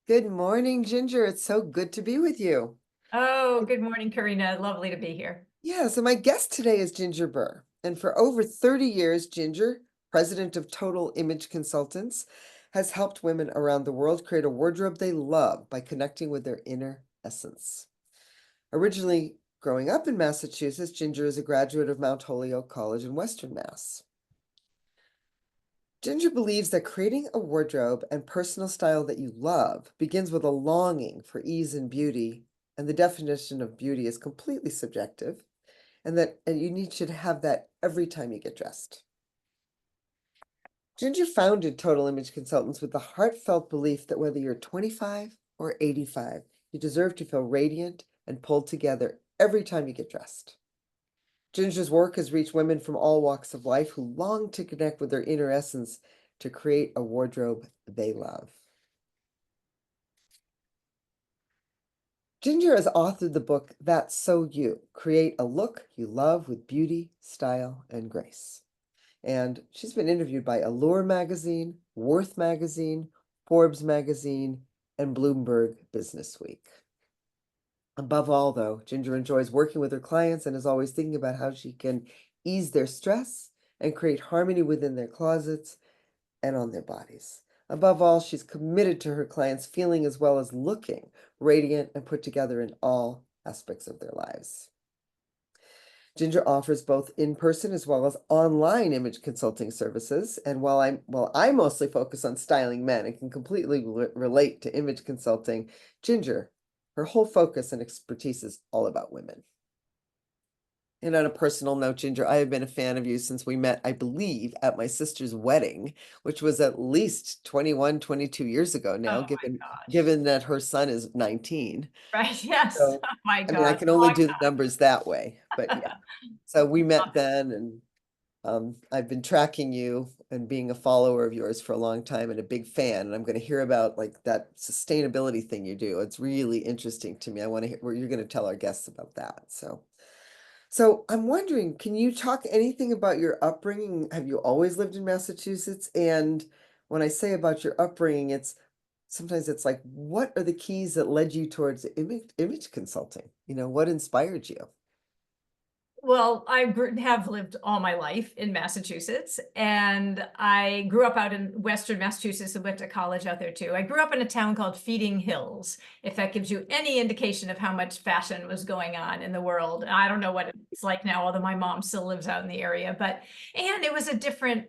Good morning, Ginger. It's so good to be with you. Oh, good morning, Karina. Lovely to be here. Yeah, so my guest today is Ginger Burr. And for over 30 years, Ginger, president of Total Image Consultants, has helped women around the world create a wardrobe they love by connecting with their inner essence. Originally growing up in Massachusetts, Ginger is a graduate of Mount Holyoke College in Western Mass. Ginger believes that creating a wardrobe and personal style that you love begins with a longing for ease and beauty, and the definition of beauty is completely subjective, and you need to have that every time you get dressed. Ginger founded Total Image Consultants with the heartfelt belief that whether you're 25 or 85, you deserve to feel radiant and pulled together every time you get dressed. Ginger's work has reached women from all walks of life who long to connect with their inner essence to create a wardrobe they love. Ginger has authored the book That's So You, Create a Look You Love with Beauty, Style, and Grace. And she's been interviewed by Allure magazine, Worth magazine, Forbes magazine, and Bloomberg Businessweek. Above all, though, Ginger enjoys working with her clients and is always thinking about how she can ease their stress and create harmony within their closets and on their bodies. Above all, she's committed to her clients feeling as well as looking radiant and put together in all aspects of their lives. Ginger offers both in-person as well as online image consulting services. And while I mostly focus on styling men and can completely relate to image consulting, Ginger, her whole focus and expertise is all about women. And on a personal note, Ginger, I have been a fan of you since we met, I believe, at my sister's wedding, which was at least 21, 22 years ago now, Oh given my gosh. given that her son is 19. Right. Yes. So, Oh my I mean, I gosh. can only do the numbers that way, but yeah. So we Love met it. then, and I've been tracking you and being a follower of yours for a long time and a big fan. And I'm going to hear about like that sustainability thing you do. It's really interesting to me. I want to hear where you're going to tell our guests about that. So I'm wondering, can you talk anything about your upbringing? Have you always lived in Massachusetts? And when I say about your upbringing, it's sometimes it's like, what are the keys that led you towards image consulting? What inspired you? Well, have lived all my life in Massachusetts, and I grew up out in Western Massachusetts and went to college out there too. I grew up in a town called Feeding Hills, if that gives you any indication of how much fashion was going on in the world. I don't know what it's like now, although my mom still lives out in the area, and it was a different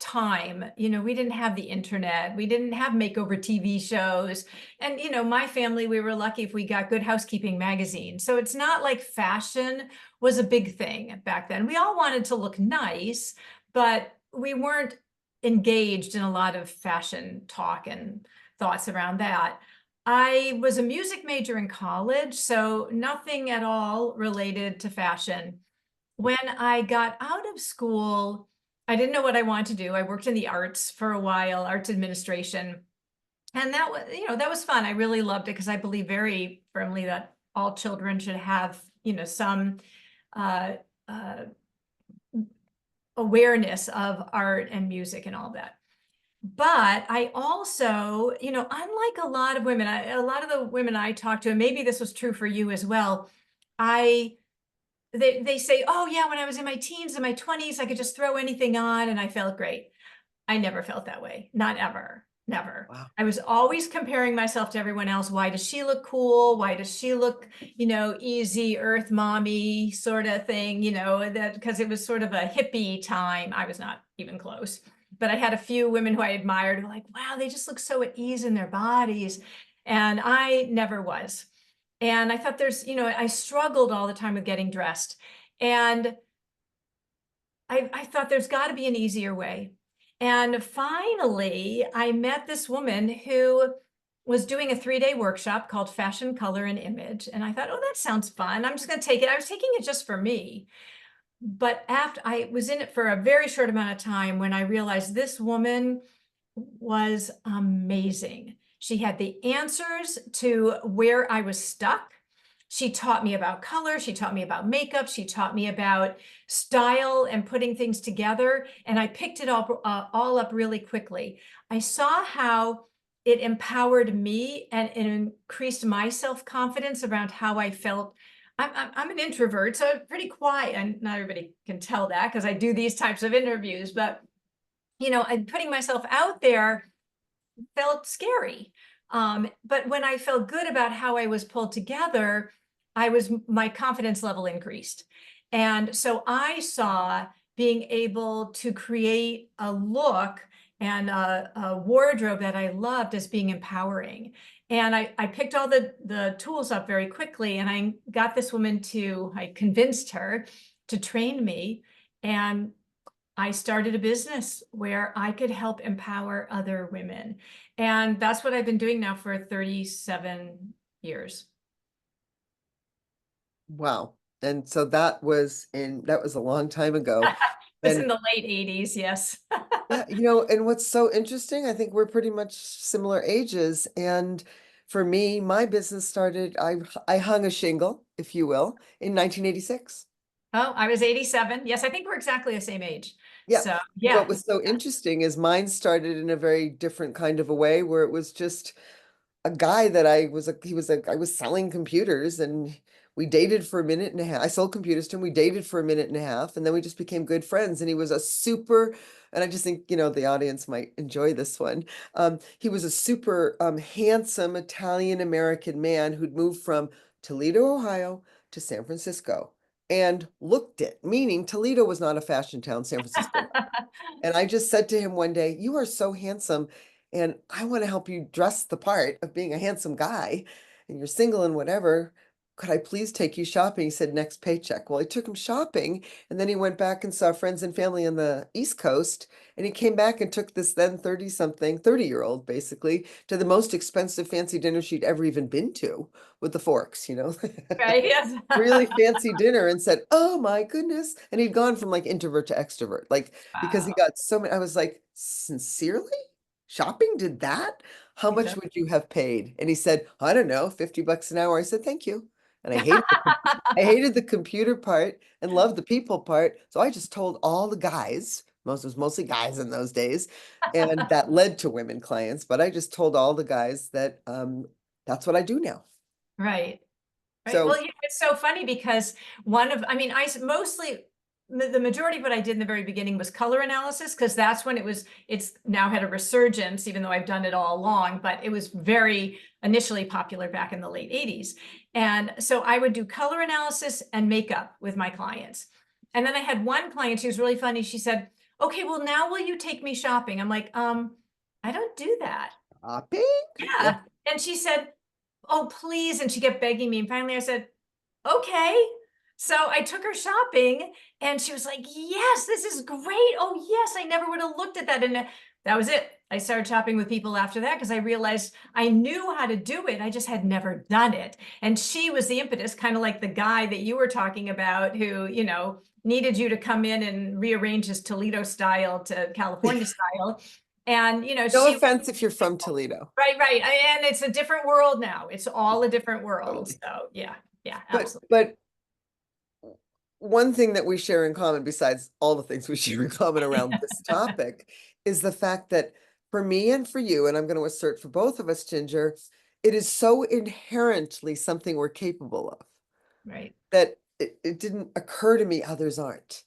time. We didn't have the internet, we didn't have makeover TV shows, and my family, we were lucky if we got Good Housekeeping magazine. So it's not like fashion was a big thing back then. We all wanted to look nice, but we weren't engaged in a lot of fashion talk and thoughts around that. I was a music major in college, so nothing at all related to fashion. When I got out of school, I didn't know what I wanted to do. I worked in the arts for a while, arts administration. And that was fun. I really loved it because I believe very firmly that all children should have, some uh, uh, awareness of art and music and all that. But I also, unlike a lot of women, a lot of the women I talked to, and maybe this was true for you as well, I they say, "Oh yeah, when I was in my teens and my 20s, I could just throw anything on and I felt great." I never felt that way. Not ever. Never. Wow. I was always comparing myself to everyone else. Why does she look cool? Why does she look, easy, earth mommy sort of thing, that because it was sort of a hippie time. I was not even close. But I had a few women who I admired who were like, wow, they just look so at ease in their bodies. And I never was. And I thought I struggled all the time with getting dressed. And I thought there's got to be an easier way. And finally, I met this woman who was doing a 3-day workshop called Fashion, Color, and Image. And I thought, oh, that sounds fun. I'm just going to take it. I was taking it just for me. But after I was in it for a very short amount of time when I realized this woman was amazing. She had the answers to where I was stuck. She taught me about color. She taught me about makeup. She taught me about style and putting things together. And I picked it all up really quickly. I saw how it empowered me and it increased my self-confidence around how I felt. I'm an introvert, so I'm pretty quiet, and not everybody can tell that because I do these types of interviews, but and putting myself out there felt scary. But when I felt good about how I was pulled together, my confidence level increased. And so I saw being able to create a look and a wardrobe that I loved as being empowering. And I picked all the tools up very quickly, and I got this woman I convinced her to train me. And I started a business where I could help empower other women. And that's what I've been doing now for 37 years. Wow. And so that was a long time ago. It was in And the late 80s, yes. yeah, and what's so interesting, I think we're pretty much similar ages. And for me, my business started, I hung a shingle, if you will, in 1986. Oh, I was 87. Yes, I think we're exactly the same age. Yeah. So, What yeah. was so interesting is mine started in a very different kind of a way where it was just a guy that I was selling computers, and we dated for a minute and a half. I sold computers to him. We dated for a minute and a half, and then we just became good friends. And he was a super, and I just think, the audience might enjoy this one. He was a super handsome Italian American man who'd moved from Toledo, Ohio to San Francisco and looked it, meaning Toledo was not a fashion town, San Francisco was. And I just said to him one day, "You are so handsome, and I want to help you dress the part of being a handsome guy, and you're single and whatever. Could I please take you shopping?" He said, "Next paycheck." Well, I took him shopping, and then he went back and saw friends and family on the East Coast, and he came back and took this then 30-something, 30-year-old basically, to the most expensive fancy dinner she'd ever even been to with the forks. Right. Yes. Really fancy dinner, and said, "Oh my goodness." And he'd gone from like introvert to extrovert, like because he Wow. got so many. I was like, "Sincerely? Shopping did that? How much Exactly. would you have paid?" And he said, "I don't know, 50 bucks an hour." I said, "Thank you." And I hated the computer part and loved the people part. So I just told all the guys, it was mostly guys in those days, and that led to women clients, but I just told all the guys that that's what I do now. Right. Right. So Well, it's so funny because I mean, mostly the majority of what I did in the very beginning was color analysis because that's when it's now had a resurgence, even though I've done it all along, but it was very initially popular back in the late 80s. And so I would do color analysis and makeup with my clients. And then I had one client who was really funny. She said, "Okay, well, now will you take me shopping?" I'm like, I don't do that. shopping? Yeah. Yeah. And she said, "Oh, please." And she kept begging me. And finally I said, "Okay." So I took her shopping and she was like, "Yes, this is great. Oh, yes, I never would have looked at that." And that was it. I started shopping with people after that because I realized I knew how to do it. I just had never done it. And she was the impetus, kind of like the guy that you were talking about who, needed you to come in and rearrange his Toledo style to California style. And, No she offense if you're from Toledo. Right, right. And it's a different world now. It's all a different world. Totally. So yeah, yeah, But absolutely. but one thing that we share in common, besides all the things we share in common around this topic, is the fact that for me and for you, and I'm going to assert for both of us, Ginger, it is so inherently something we're capable of Right, that it didn't occur to me others aren't.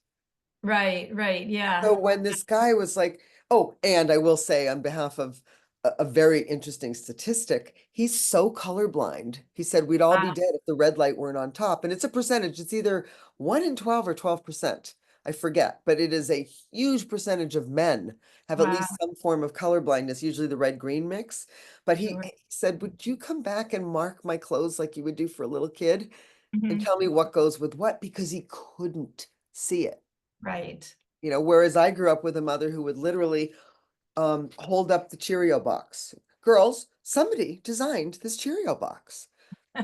right, right. Yeah. So when this guy was like, "Oh, and I will say on behalf of a very interesting statistic, he's so colorblind. He said we'd all be Wow, dead if the red light weren't on top." And it's a percentage. It's either 1 in 12 or 12%. I forget, but it is a huge percentage of men have at wow, least some form of color blindness, usually the red-green mix. But sure. he said, "Would you come back and mark my clothes like you would do for a little kid and Mhm. tell me what goes with what?" Because he couldn't see it. Right. Whereas I grew up with a mother who would literally hold up the Cheerio box. "Girls, somebody designed this Cheerio box."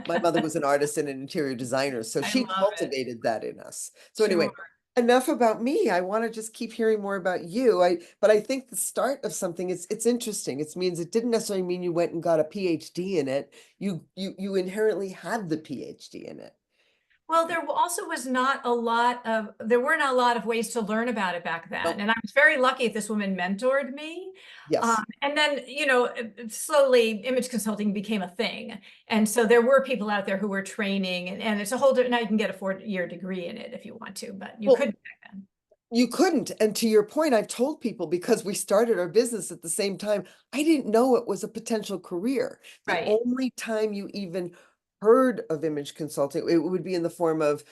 My mother was an artist and an interior designer, so I she love it. cultivated that in us. So Sure. anyway, enough about me. I want to just keep hearing more about you. But I think the start of something it's interesting. It means it didn't necessarily mean you went and got a PhD in it. You inherently had the PhD in it. Well, there also was not a lot of, there were not a lot of ways to learn about it back then. Nope. And I was very lucky if this woman mentored me. Yes. And then, slowly image consulting became a thing. And so there were people out there who were training, and it's a whole different, now you can get a 4-year degree in it if you want to, but you Well, couldn't back then. you couldn't. And to your point, I've told people because we started our business at the same time, I didn't know it was a potential career. The Right. only time you even heard of image consulting, it would be in the form of,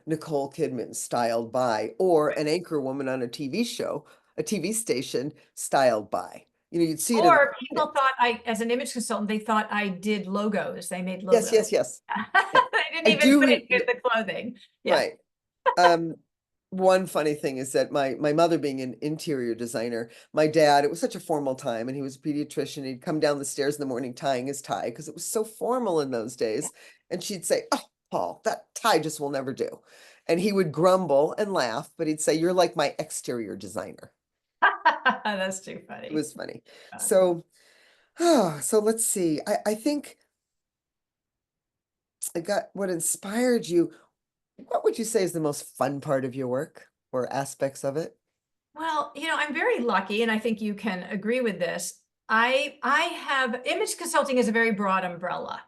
Nicole Kidman styled by, or an anchor woman on a TV show, a TV station styled by. You'd see it in the Or people credits. thought as an image consultant, they thought I did logos. They made Yes, logos. yes, yes. Yeah. I didn't I even do put re it in the clothing. Yeah. right. Um, one funny thing is that my mother being an interior designer, my dad, it was such a formal time, and he was a pediatrician. He'd come down the stairs in the morning tying his tie because it was so formal in those days. And she'd say, "Oh, Paul, that tie just will never do." And he would grumble and laugh, but he'd say, "You're like my exterior designer." That's too It funny. was funny. So, so let's see. I think I got what inspired you. What would you say is the most fun part of your work or aspects of it? Well, I'm very lucky, and I think you can agree with this. I have image consulting is a very broad umbrella.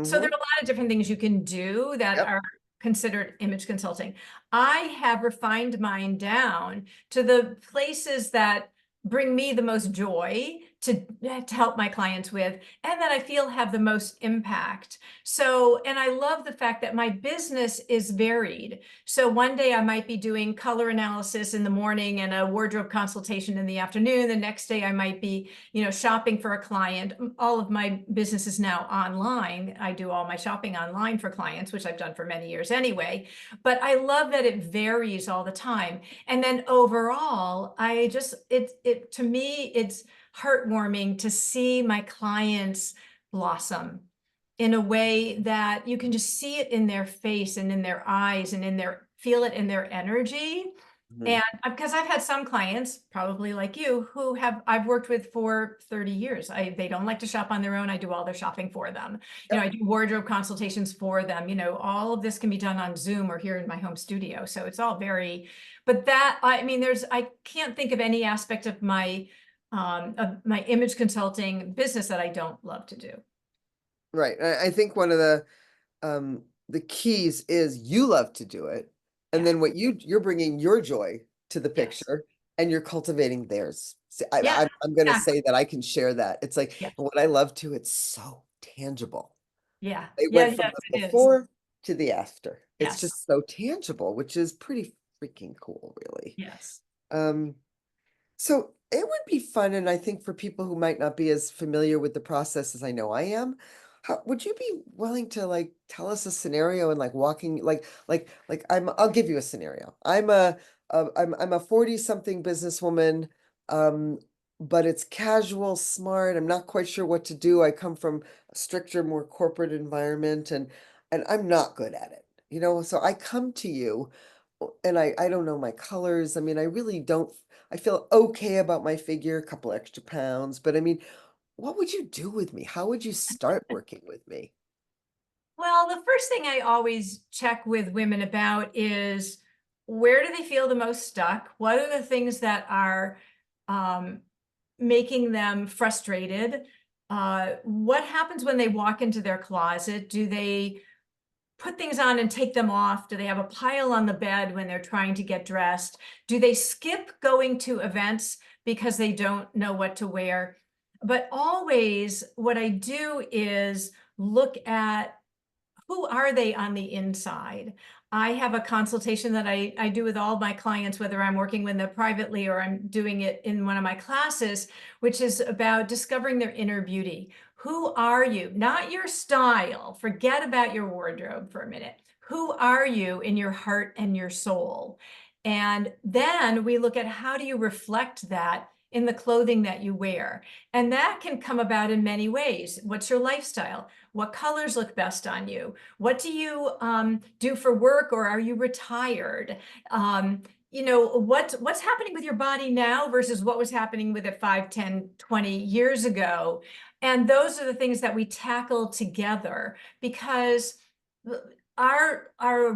So there Hmm. are a lot of different things you can do that Yep. are considered image consulting. I have refined mine down to the places that bring me the most joy to help my clients with, and that I feel have the most impact. So, and I love the fact that my business is varied. So one day I might be doing color analysis in the morning and a wardrobe consultation in the afternoon. The next day I might be, shopping for a client. All of my business is now online. I do all my shopping online for clients, which I've done for many years anyway. But I love that it varies all the time. And then overall, it to me, it's heartwarming to see my clients blossom in a way that you can just see it in their face and in their eyes and feel it in their energy. Mhm. And because I've had some clients, probably like you, who I've worked with for 30 years. They don't like to shop on their own. I do all their shopping for them. I Yep. do wardrobe consultations for them. All of this can be done on Zoom or here in my home studio. So it's all but I mean, I can't think of any aspect of my image consulting business that I don't love to do. Right. I think one of the keys is you love to do it, and Yeah. then you're bringing your joy to the Yes. picture, and you're cultivating theirs. See, Yeah. I'm going to Exactly. say that I can share that. It's like, Yeah. and what I love too, it's so tangible. Yeah. They Yeah. went from Yes, the it is. before to the after. It's Yes. just so tangible, which is pretty freaking cool, really. Yes. Um, So it would be fun, and I think for people who might not be as familiar with the process as I know I am, would you be willing to like tell us a scenario and like walking like I'll give you a scenario. I'm a 40 something businesswoman, um, but it's casual, smart. I'm not quite sure what to do. I come from a stricter, more corporate environment, and I'm not good at it, so I come to you and I don't know my colors. I mean, I really don't. I feel okay about my figure, a couple extra pounds, but I mean, what would you do with me? How would you start working with me? Well, the first thing I always check with women about is, where do they feel the most stuck? What are the things that are um, making them frustrated? What happens when they walk into their closet? Do they put things on and take them off? Do they have a pile on the bed when they're trying to get dressed? Do they skip going to events because they don't know what to wear? But always what I do is look at, who are they on the inside? I have a consultation that I do with all my clients, whether I'm working with them privately or I'm doing it in one of my classes, which is about discovering their inner beauty. Who are you? Not your style. Forget about your wardrobe for a minute. Who are you in your heart and your soul? And then we look at, how do you reflect that in the clothing that you wear? And that can come about in many ways. What's your lifestyle? What colors look best on you? What do you do for work, or are you retired? What's happening with your body now versus what was happening with it 5, 10, 20 years ago? And those are the things that we tackle together, because our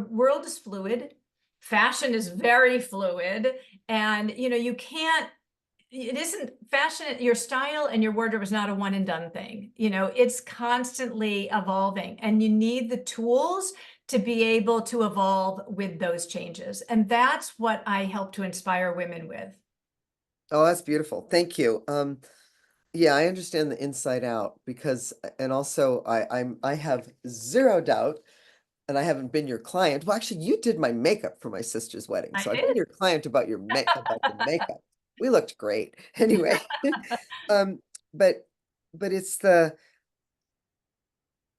world is fluid. Fashion is very fluid, and you can't, it isn't fashion, your style and your wardrobe is not a one and done thing. It's constantly evolving, and you need the tools to be able to evolve with those changes. And that's what I help to inspire women with. Oh, that's beautiful. Thank you. Yeah, I understand the inside out because, and also I have zero doubt, and I haven't been your client. Well, actually, you did my makeup for my sister's wedding, I so I've been did. your client about about the makeup. We looked great. Anyway, um, but it's I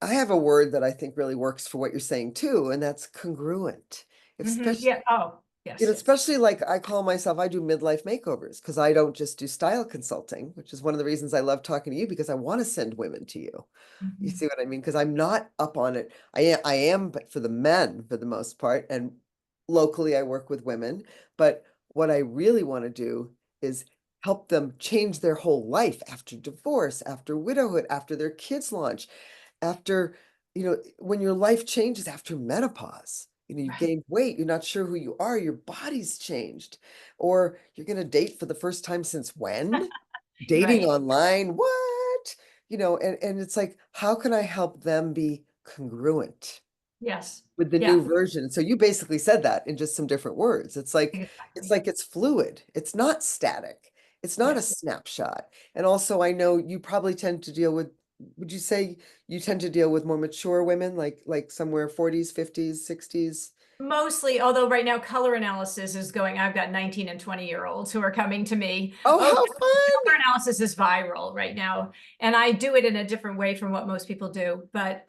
have a word that I think really works for what you're saying too, and that's congruent. Especially Yeah. Oh, yes, yes. especially like I call myself, I do midlife makeovers because I don't just do style consulting, which is one of the reasons I love talking to you because I want to send women to you. You Mhm. see what I mean? Because I'm not up on it. I am, but for the men for the most part. And locally I work with women. But what I really want to do is help them change their whole life after divorce, after widowhood, after their kids launch, after, when your life changes after menopause. You Right. gained weight, you're not sure who you are, your body's changed. Or you're going to date for the first time since when? Dating Right. online, what? And it's like, how can I help them be congruent Yes. with the Yeah. new version? So you basically said that in just some different words. It's Exactly. like it's fluid. It's not static. It's not a Yes. snapshot. And also I know you probably tend to deal with, would you say you tend to deal with more mature women, like somewhere 40s, 50s, 60s? Mostly, although right now color analysis is going, I've got 19 and 20-year-olds who are coming to me. Oh, Oh, how color fun. analysis is viral right now. And I do it in a different way from what most people do. But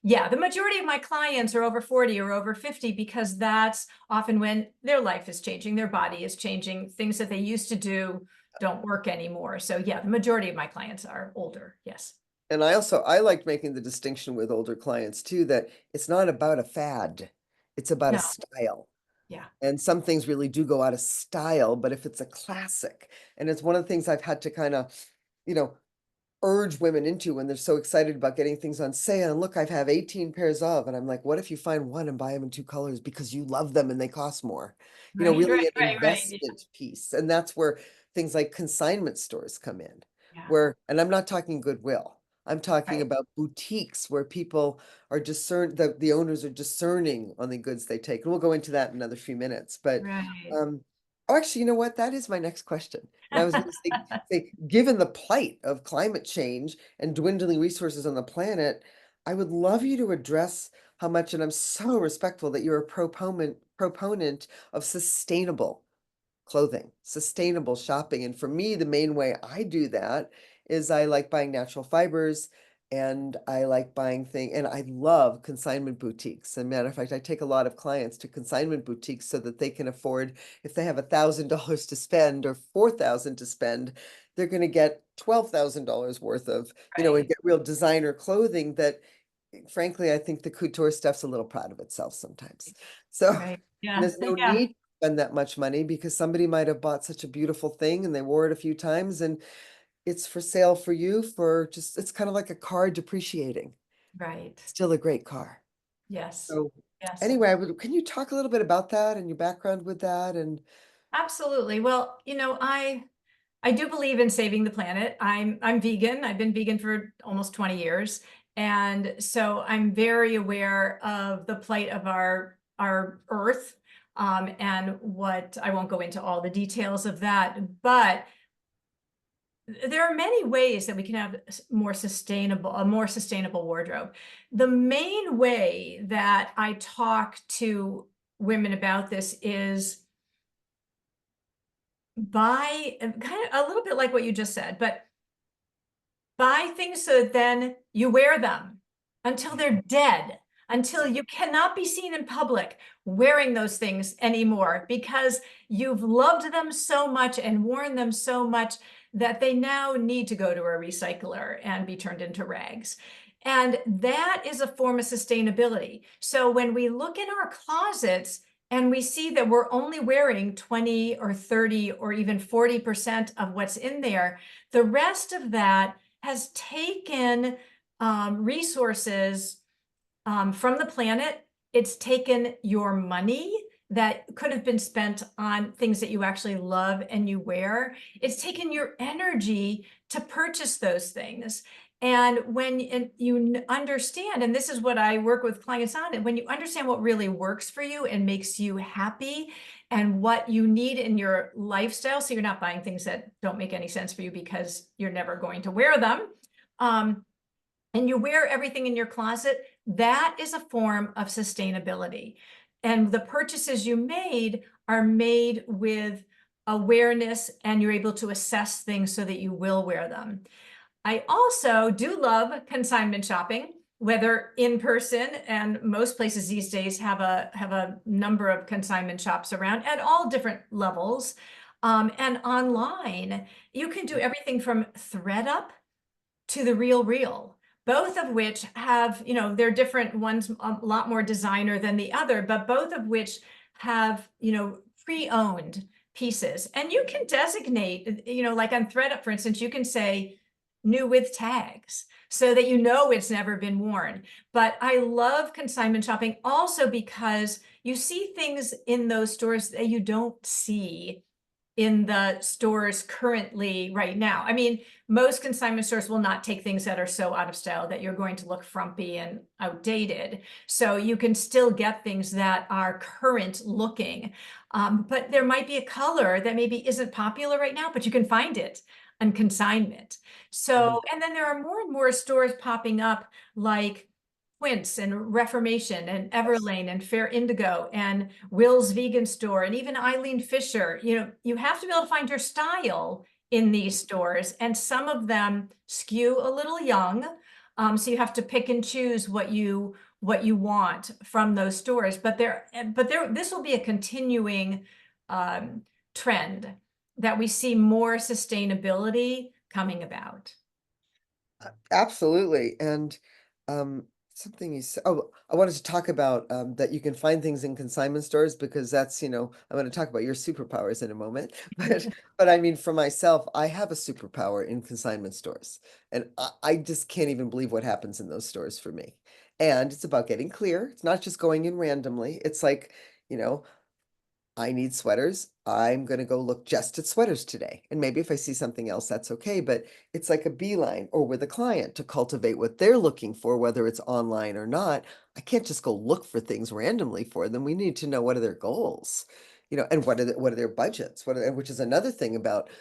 yeah, the majority of my clients are over 40 or over 50 because that's often when their life is changing, their body is changing, things that they used to do don't work anymore. So yeah, the majority of my clients are older. Yes. And I liked making the distinction with older clients too, that it's not about a fad, it's about a No. style. Yeah. And some things really do go out of style, but if it's a classic, and it's one of the things I've had to kind of, you know, urge women into when they're so excited about getting things on sale. And look, I've have 18 pairs of, and I'm like, what if you find one and buy them in two colors because you love them and they cost more? Right, Really right, an right, right. Yeah. investment piece. And that's where things like consignment stores come in, Yeah. where, and I'm not talking Goodwill. I'm talking Right. about boutiques where people are the owners are discerning on the goods they take. And we'll go into that in another few minutes. But Right. um, oh, actually, you know what? That is my next question. And I was going to say, given the plight of climate change and dwindling resources on the planet, I would love you to address how much, and I'm so respectful that you're a proponent of sustainable clothing, sustainable shopping. And for me, the main way I do that is I like buying natural fibers and I like buying things, and I love consignment boutiques. As a matter of fact, I take a lot of clients to consignment boutiques so that they can afford, if they have $1,000 to spend or 4,000 to spend, they're going to get $12,000 worth of, and Right. get real designer clothing that frankly, I think the couture stuff's a little proud of itself sometimes. So Right. Yeah. there's no Yeah. need to spend that much money because somebody might have bought such a beautiful thing and they wore it a few times and it's for sale for you for just, it's kind of like a car depreciating. Right. Still a great car. Yes. So Yes. anyway, can you talk a little bit about that and your background with that? And Absolutely. Well, I do believe in saving the planet. I'm vegan. I've been vegan for almost 20 years. And so I'm very aware of the plight of our earth. And what I won't go into all the details of that, but there are many ways that we can have a more sustainable wardrobe. The main way that I talk to women about this is buy kind of a little bit like what you just said, but buy things so that then you wear them until they're dead, until you cannot be seen in public wearing those things anymore because you've loved them so much and worn them so much that they now need to go to a recycler and be turned into rags. And that is a form of sustainability. So when we look in our closets and we see that we're only wearing 20 or 30 or even 40% of what's in there, the rest of that has taken resources from the planet it's taken your money that could have been spent on things that you actually love and you wear. It's taken your energy to purchase those things. And when you understand, and this is what I work with clients on, and when you understand what really works for you and makes you happy and what you need in your lifestyle, so you're not buying things that don't make any sense for you because you're never going to wear them. And you wear everything in your closet, that is a form of sustainability. And the purchases you made are made with awareness, and you're able to assess things so that you will wear them. I also do love consignment shopping, whether in person, and most places these days have a number of consignment shops around at all different levels. And online, you can do everything from ThreadUp to the Real, both of which have, they're different. One's a lot more designer than the other, but both of which have, pre-owned pieces. And you can designate, like on ThreadUp, for instance, you can say new with tags so that it's never been worn. But I love consignment shopping also because you see things in those stores that you don't see in the stores currently right now. I mean, most consignment stores will not take things that are so out of style that you're going to look frumpy and outdated. So you can still get things that are current looking. But there might be a color that maybe isn't popular right now, but you can find it on consignment. Mhm. So, and then there are more and more stores popping up like Quince and Reformation and Yes. Everlane and Fair Indigo and Will's Vegan Store and even Eileen Fisher. You have to be able to find your style in these stores, and some of them skew a little young. So you have to pick and choose what you want from those stores. But this will be a continuing trend that we see more sustainability coming about. Absolutely. And something you said, oh, I wanted to talk about that you can find things in consignment stores because that's, I'm going to talk about your superpowers in a moment. But I mean, for myself, I have a superpower in consignment stores. And I just can't even believe what happens in those stores for me. And it's about getting clear. It's not just going in randomly. It's like, you know, I need sweaters. I'm going to go look just at sweaters today. And maybe if I see something else, that's okay. But it's like a beeline or with a client to cultivate what they're looking for, whether it's online or not. I can't just go look for things randomly for them. We need to know what are their goals, and what are their budgets? Which is another thing about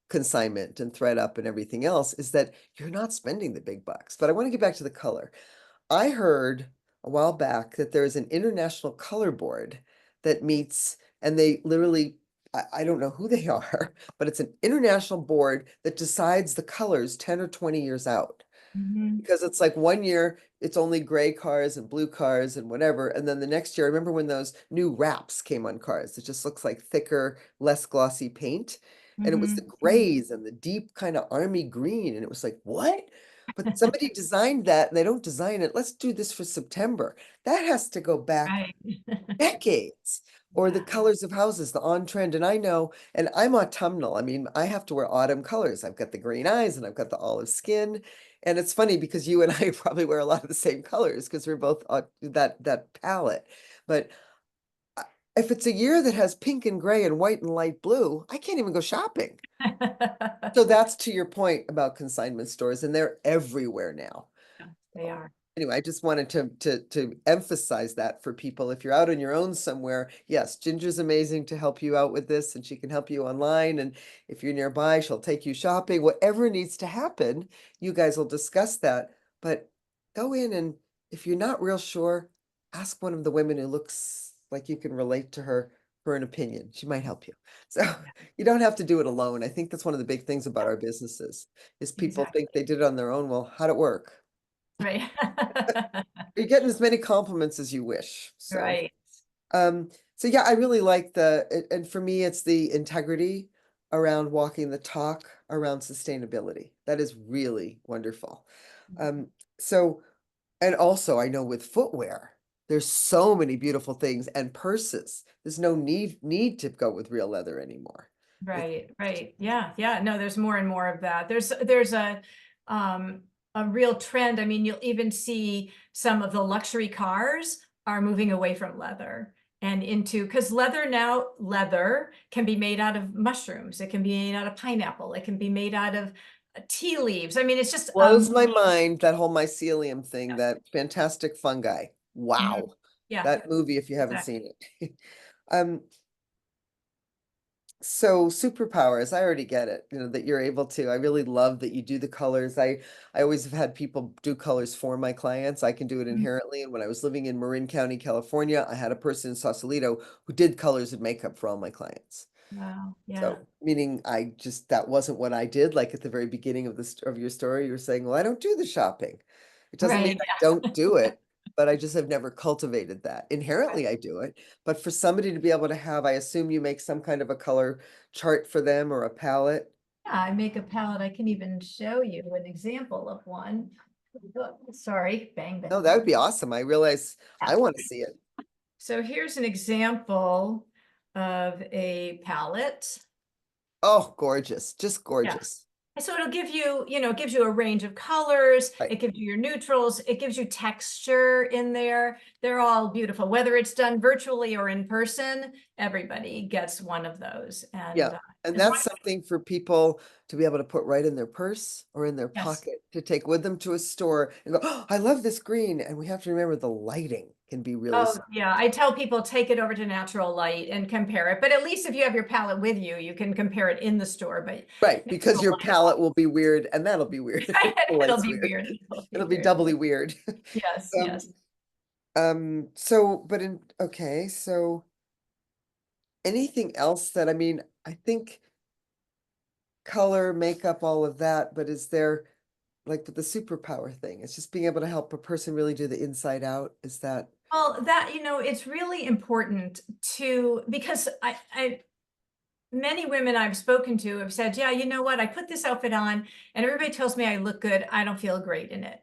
consignment and ThreadUp and everything else is that you're not spending the big bucks. But I want to get back to the color. I heard a while back that there is an international color board that meets, and they literally, I don't know who they are, but it's an international board that decides the colors 10 or 20 years out. Mhm. Because it's like one year it's only gray cars and blue cars and whatever. And then the next year, I remember when those new wraps came on cars. It just looks like thicker, less glossy paint. And it was the Mhm. grays and the deep kind of army green. And it was like, what? But somebody designed that and they don't design it. Let's do this for September. That has to go back Right. decades. Or the Yeah. colors of houses, the on trend. And I know, and I'm autumnal. I mean, I have to wear autumn colors. I've got the green eyes and I've got the olive skin. And it's funny because you and I probably wear a lot of the same colors because we're both that palette. But uh, if it's a year that has pink and gray and white and light blue, I can't even go shopping. So that's to your point about consignment stores, and they're everywhere now. They are. Anyway, I just wanted to emphasize that for people. If you're out on your own somewhere, yes, Ginger's amazing to help you out with this, and she can help you online. And if you're nearby, she'll take you shopping. Whatever needs to happen, you guys will discuss that. But go in, and if you're not real sure, ask one of the women who looks like you can relate to her for an opinion. She might help you. So you don't have to do it alone. I think that's one of the big things about our businesses is people think Exactly. they did it on their own. Well, how'd it work? Right. You're getting as many compliments as you wish. So, Right. so yeah, I really like and for me, it's the integrity around walking the talk around sustainability. That is really wonderful. Um, so, and also I know with footwear, there's so many beautiful things and purses. There's no need to go with real leather anymore. It's Right, right. Yeah, yeah. No, there's more and more of that. There's um a real trend. I mean, you'll even see some of the luxury cars are moving away from leather and into, because leather can be made out of mushrooms. It can be made out of pineapple. It can be made out of tea leaves. I mean, it's just Blows my mind, that whole mycelium thing, yeah. that fantastic fungi. Mhm. Wow. Yeah, That movie, if you haven't exactly. seen it. Um, so superpowers, I already get it, that you're able to. I really love that you do the colors. I always have had people do colors for my clients. I can do it Mhm. inherently. And when I was living in Marin County, California, I had a person in Sausalito who did colors and makeup for all my clients. Wow. Yeah. So, meaning that wasn't what I did. Like at the very beginning of your story, you were saying, well, I don't do the shopping. It doesn't mean Right. I don't do it, but I just have never cultivated that. Right. Inherently, I do it. But for somebody to be able to have, I assume you make some kind of a color chart for them or a palette. Yeah, I make a palette. I can even show you an example of one. Look, sorry, bang, bang. No, that would be awesome. I realize I want to see it. So here's an example of a palette. Oh, gorgeous. Just Yeah. gorgeous. So it'll give you, it gives you a range of colors. Right. It gives you your neutrals. It gives you texture in there. They're all beautiful. Whether it's done virtually or in person, everybody gets one of those. Yeah. And And it's that's wonderful. something for people to be able to put right in their purse or in their Yes. pocket to take with them to a store and go, oh, I love this green. And we have to remember the lighting can be really Oh, yeah. I tell people take it over to natural light and compare it. But at least if you have your palette with you, you can compare it in the store. But right, because natural your light, palette will be weird and that'll be weird. The it'll light's be weird. weird. It'll be It'll be weird. doubly weird. Yes, Um, yes. okay, so anything else that, I mean, I think color, makeup, all of that, but is there, like with the superpower thing, it's just being able to help a person really do the inside out. Is that Well, it's really important because many women I've spoken to have said, yeah, you know what? I put this outfit on and everybody tells me I look good. I don't feel great in it.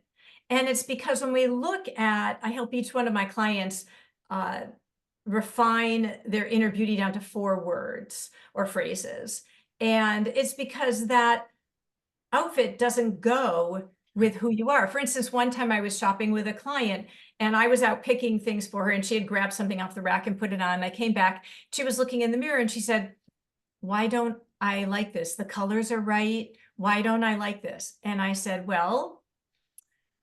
And it's because when we look at, I help each one of my clients uh, refine their inner beauty down to 4 words or phrases. And it's because that outfit doesn't go with who you are. For instance, one time I was shopping with a client and I was out picking things for her and she had grabbed something off the rack and put it on. I came back, she was looking in the mirror and she said, why don't I like this? The colors are right. Why don't I like this? And I said, well,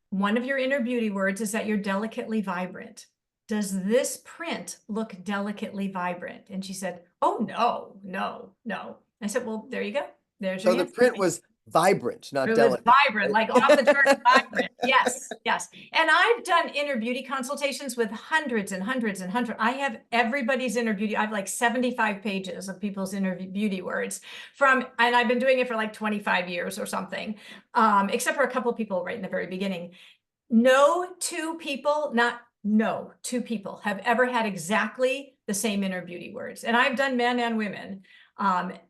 one of your inner beauty words is that you're delicately vibrant. Does this print look delicately vibrant? And she said, oh, no, no, no. I said, well, there you go. There's your so the answer. print was vibrant, not It was delicate, vibrant, right? like off the charts vibrant. Yes, yes. And I've done inner beauty consultations with hundreds and hundreds and hundreds. I have everybody's inner beauty. I have like 75 pages of people's inner beauty words and I've been doing it for like 25 years or something, except for a couple of people right in the very beginning. No two people have ever had exactly the same inner beauty words. And I've done men and women,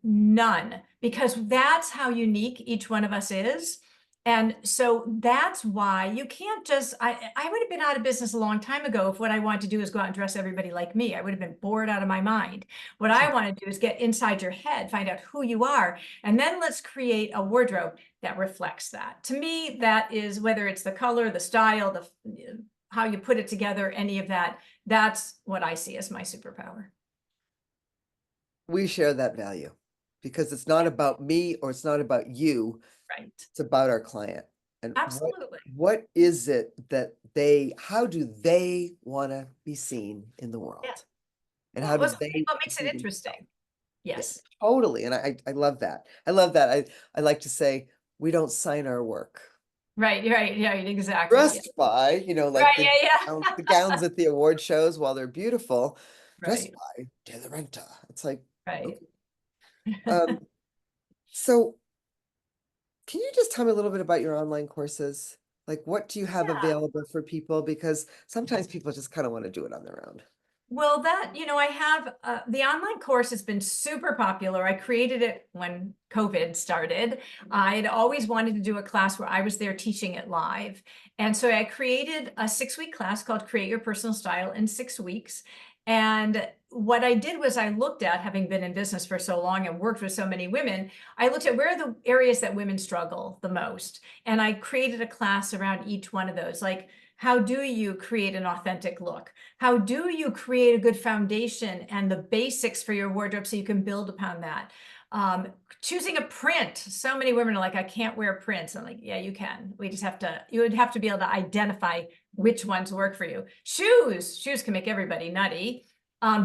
none, because that's how unique each one of us is. And so that's why you can't I would have been out of business a long time ago if what I wanted to do is go out and dress everybody like me. I would have been bored out of my mind. What I want to do is get inside your head, find out who you are, and then let's create a wardrobe that reflects that. To me, that is, whether it's the color, the style, how you put it together, any of that, that's what I see as my superpower. We share that value because it's not about me or it's not about you. Right. It's about our client. And Absolutely. what is it that how do they want to be seen in the Yeah. world? And how Well, do what's they what makes it see themselves? interesting? Yeah, Yes. totally. And I love that. I love that. I like to say we don't sign our work. Right, right, right, exactly. Yeah. Dressed by, like Right, yeah, the gowns at the award shows, while they're beautiful, yeah. dressed Right, by De La Renta. It's like, right. okay. Um, so can you just tell me a little bit about your online courses? Like, what do you have Yeah. available for people? Because sometimes people just kind of want to do it on their own. Well, I have the online course has been super popular. I created it when COVID started. I had always wanted to do a class where I was there teaching it live. And so I created a 6-week class called Create Your Personal Style in 6 weeks. And what I did was I looked at, having been in business for so long and worked with so many women, I looked at where are the areas that women struggle the most. And I created a class around each one of those. Like, how do you create an authentic look? How do you create a good foundation and the basics for your wardrobe so you can build upon that? Choosing a print. So many women are like, I can't wear prints. I'm like, yeah, you can. You would have to be able to identify which ones work for you. Shoes can make everybody nutty.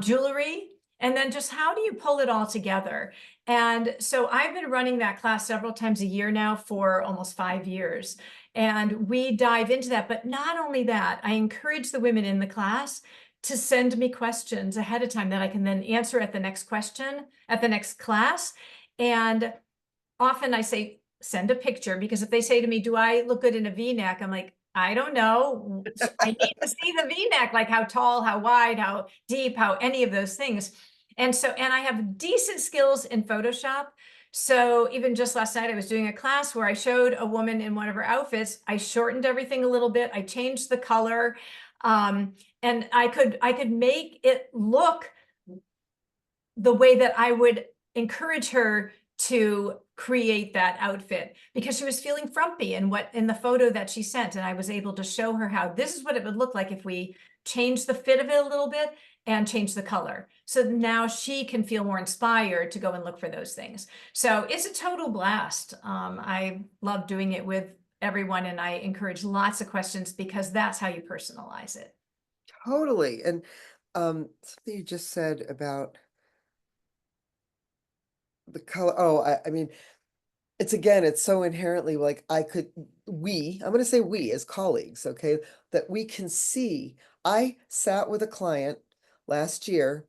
Jewelry, and then just how do you pull it all together? And so I've been running that class several times a year now for almost 5 years. And we dive into that. But not only that, I encourage the women in the class to send me questions ahead of time that I can then answer at the next class. And often I say, send a picture, because if they say to me, do I look good in a V-neck? I'm like, I don't know. I need to see the V-neck, like how tall, how wide, how deep, how any of those things. And I have decent skills in Photoshop. So even just last night, I was doing a class where I showed a woman in one of her outfits. I shortened everything a little bit. I changed the color. And I could make it look the way that I would encourage her to create that outfit, because she was feeling frumpy in the photo that she sent. And I was able to show her how this is what it would look like if we change the fit of it a little bit and change the color. So now she can feel more inspired to go and look for those things. So it's a total blast. I love doing it with everyone, and I encourage lots of questions, because that's how you personalize it. Totally. And something you just said about the color. Oh, I mean, it's so inherently like I'm going to say we as colleagues, okay, that we can see. I sat with a client last year.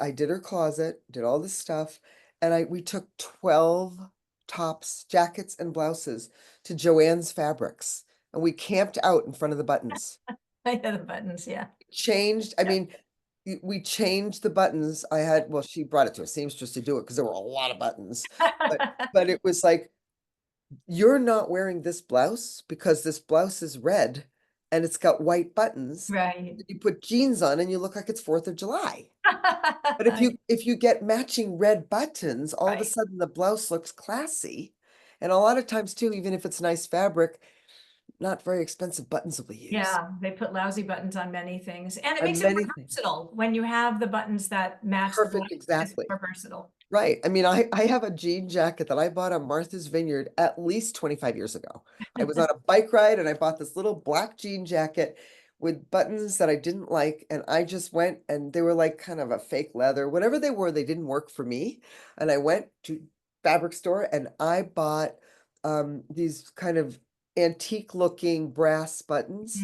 I did her closet, did all this stuff, and we took 12 tops, jackets, and blouses to Joann's Fabrics, and we camped out in front of the buttons. I know the buttons, yeah. Changed, I mean, we changed the buttons. Well, she brought it to a seamstress to do it because there were a lot of buttons. But it was like, you're not wearing this blouse because this blouse is red and it's got white buttons. Right. You put jeans on and you look like it's 4th of July. But if you get matching red buttons, all of a Right. sudden the blouse looks classy. And a lot of times too, even if it's nice fabric, not very expensive buttons will be used Yeah, they put lousy buttons on many things, and it on makes it many more things. versatile when you have the buttons that match the blouse. Perfect, It's exactly. more versatile. Right. I mean, I have a jean jacket that I bought on Martha's Vineyard at least 25 years ago. I was on a bike ride and I bought this little black jean jacket with buttons that I didn't like. And I just went, and they were like kind of a fake leather, whatever they were, they didn't work for me. And I went to fabric store and I bought these kind of antique looking brass buttons.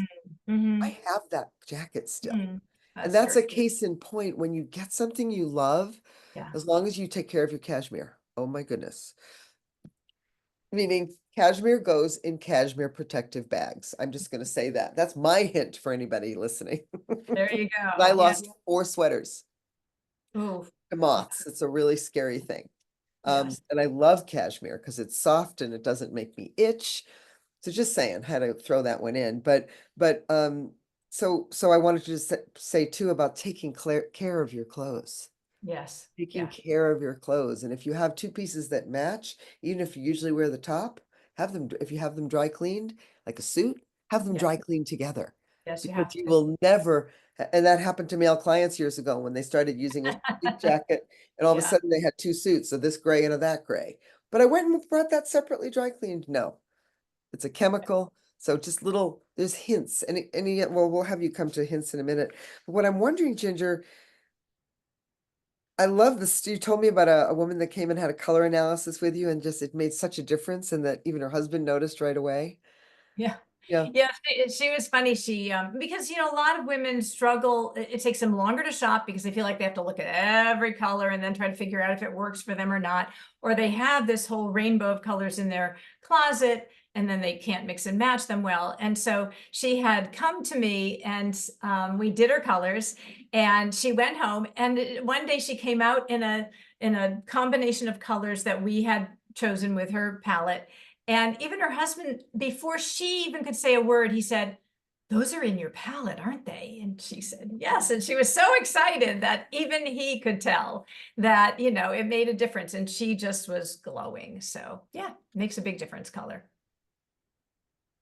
Mm-hmm. I have that jacket still. Mm. And That's that's a terrific. case in point. When you get something you love, Yeah. as long as you take care of your cashmere. Oh my goodness. Meaning cashmere goes in cashmere protective bags. I'm just going to say that. That's my hint for anybody listening. There you I go. Yeah. lost 4 sweaters Ooh. to moths. It's a really scary thing. Yes. And I love cashmere because it's soft and it doesn't make me itch. So just saying, had to throw that one in. But so I wanted to just say too about taking care of your clothes. Yes. Taking Yeah. care of your clothes. And if you have 2 pieces that match, even if you usually wear the top, if you have them dry cleaned, like a suit, have them Yeah. dry cleaned together. Yes, you Because have you to. will never, and that happened to male clients years ago when they started using a suit jacket and all of a Yeah. sudden they had 2 suits, so this gray and a that gray. But I went and brought that separately dry cleaned. No, it's a chemical. So just there's hints. Well, we'll have you come to hints in a minute. But what I'm wondering, Ginger, I love this. You told me about a woman that came and had a color analysis with you, and just it made such a difference, and that even her husband noticed right away. Yeah. Yeah, Yeah, she was funny. Because, a lot of women struggle. It takes them longer to shop because they feel like they have to look at every color and then try to figure out if it works for them or not. Or they have this whole rainbow of colors in their closet and then they can't mix and match them well. And so she had come to me and we did her colors, and she went home, and one day she came out in a combination of colors that we had chosen with her palette. And even her husband, before she even could say a word, he said, those are in your palette, aren't they? And she said, yes. And she was so excited that even he could tell that, it made a difference. And she just was glowing. So yeah, makes a big difference, color.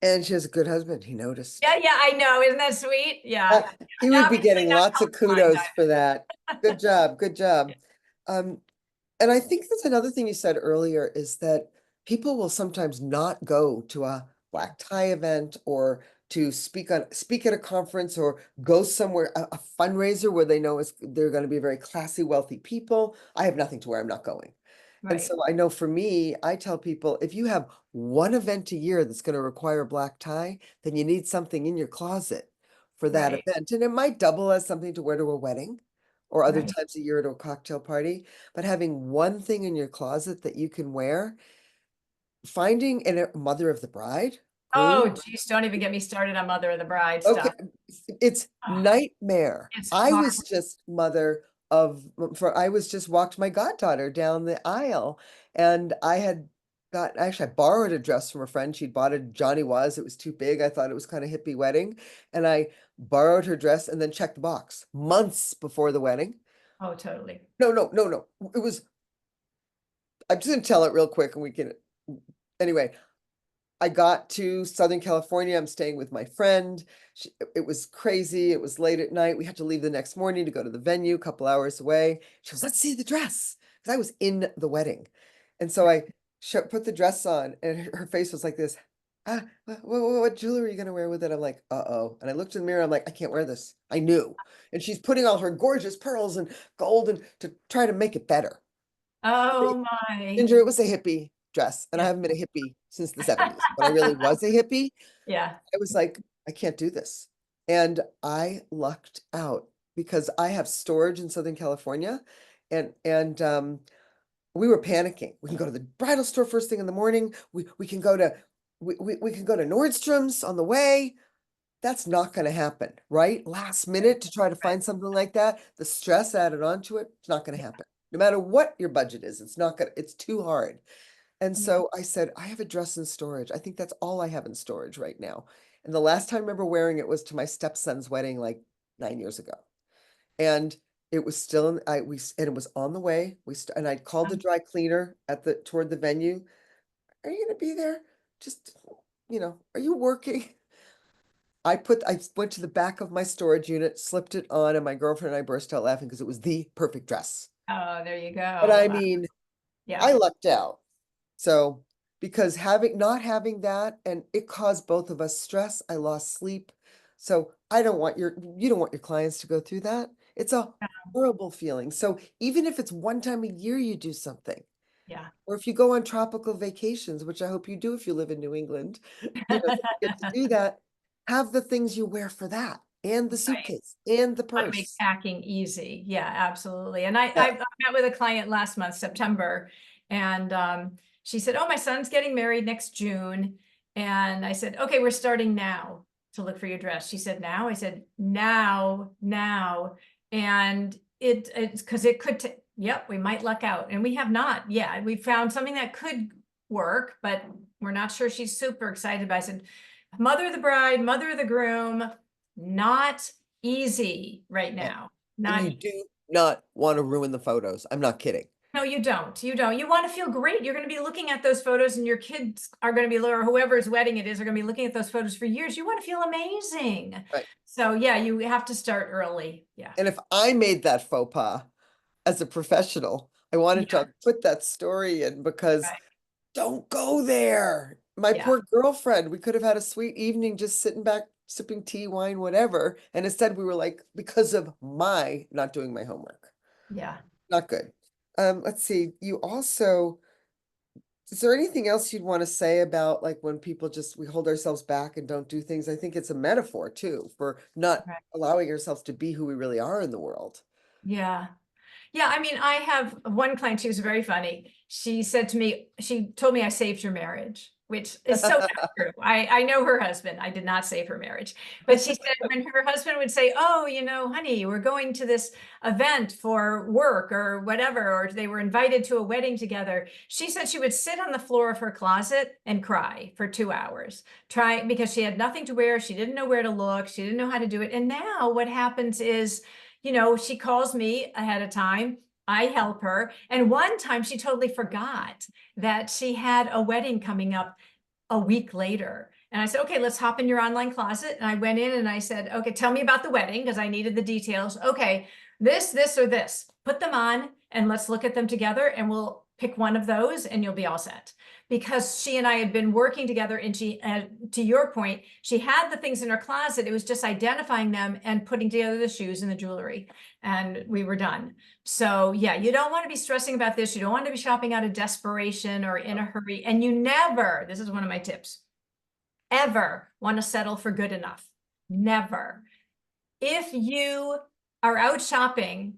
And she has a good husband, he noticed. Yeah, yeah, I know. Isn't that sweet? Uh, Yeah. he would be Obviously getting not lots of colorblind kudos for that. Good job, good job. Um, and I think that's another thing you said earlier is that people will sometimes not go to a black tie event or to speak at a conference or go somewhere, a fundraiser where they know they're going to be very classy, wealthy people. I have nothing to wear, I'm not going. And Right, so I know for me, I tell people if you have one event a year that's going to require a black tie, then you need something in your closet for that right, event. And it might double as something to wear to a wedding or other right. times a year to a cocktail party. But having one thing in your closet that you can wear, finding a mother of the bride, groom. Oh, geez, don't even get me started on Mother of the Bride Okay, stuff. it's Ah, nightmare. it's I hard. was just mother of for I was just walked my goddaughter down the aisle and I borrowed a dress from a friend. She'd bought a Johnny Was. It was too big. I thought it was kind of hippie wedding. And I borrowed her dress and then checked the box months before the wedding. Oh, totally. No, no, no, no. It was I'm just gonna tell it real quick and we can anyway. I got to Southern California. I'm staying with my friend. It was crazy. It was late at night. We had to leave the next morning to go to the venue, a couple hours away. She goes, let's see the dress. Because I was in the wedding. And so I put the dress on, and her face was like this. What jewelry are you going to wear with it? I'm like, uh-oh. And I looked in the mirror. I'm like, I can't wear this. I knew. And she's putting all her gorgeous pearls and gold and to try to make it better. Oh my. Ginger, it was a hippie dress, and I Yeah. haven't been a hippie since the 70s. When I really was a hippie, Yeah. I was like, I can't do this. And I lucked out because I have storage in Southern California and we were panicking. We can go to the bridal store first thing in the morning. We can go to we can go to Nordstrom's on the way. That's not going to happen, right? Last Right. minute to try to Right. find something like that, the stress added onto it, it's not going to happen. No matter what your budget is, it's not gonna, it's too hard. And Yeah. so I said, I have a dress in storage. I think that's all I have in storage right now. And the last time I remember wearing it was to my stepson's wedding like 9 years ago. And it was still in, and it was on the way. And I called the dry cleaner toward the venue. Are you going to be there? Just, are you working? I went to the back of my storage unit, slipped it on, and my girlfriend and I burst out laughing because it was the perfect dress. Oh, there you But go. I Wow. mean, Yeah. I lucked out. So, because not having that, and it caused both of us stress, I lost sleep. So you don't want your clients to go through that. It's a horrible feeling. So even if it's one time a year you do something, Yeah. or if you go on tropical vacations, which I hope you do if you live in New England, that you get to do that, have the things you wear for that, and the Right. suitcase, and the Want to make purse. packing easy. Yeah, absolutely. And I Yeah. met with a client last month, September, and she said, "Oh, my son's getting married next June." And I said, "Okay, we're starting now to look for your dress." She said, "Now?" I said, "Now, now." And it's because it could yep, we might luck out. And we have not. Yeah, we found something that could work, but we're not sure she's super excited about it. I said, "Mother of the bride, mother of the groom, not easy right No. now. And Not you easy. do not want to ruin the photos. I'm not kidding. No, you don't. You don't. You want to feel great. You're going to be looking at those photos, and your kids are going to be, or whoever's wedding it is, are going to be looking at those photos for years. You want to feel amazing. Right. So yeah, you have to start early. Yeah. And if I made that faux pas as a professional, I wanted Yeah. to put that story in because Right. don't go there. My Yeah. poor girlfriend, we could have had a sweet evening just sitting back, sipping tea, wine, whatever. And instead we were like, because of my not doing my homework. Yeah. Not good. Let's see. Is there anything else you'd want to say about like when people we hold ourselves back and don't do things? I think it's a metaphor too for not Right. allowing ourselves to be who we really are in the world. Yeah. Yeah. I mean, I have one client, she was very funny. She said to me, she told me I saved her marriage. which is so not true. I know her husband. I did not save her marriage. But she said when her husband would say, oh, honey, we're going to this event for work or whatever, or they were invited to a wedding together, she said she would sit on the floor of her closet and cry for 2 hours, because she had nothing to wear. She didn't know where to look. She didn't know how to do it. And now what happens is, she calls me ahead of time. I help her. And one time she totally forgot that she had a wedding coming up a week later. And I said, okay, let's hop in your online closet. And I went in and I said, okay, tell me about the wedding because I needed the details. Okay, this, or this, put them on and let's look at them together and we'll pick one of those and you'll be all set. Because she and I had been working together and to your point, she had the things in her closet. It was just identifying them and putting together the shoes and the jewelry and we were done. So yeah, you don't want to be stressing about this. You don't want to be shopping out of desperation or in a hurry. And you never, this is one of my tips, ever want to settle for good enough. Never. If you are out shopping,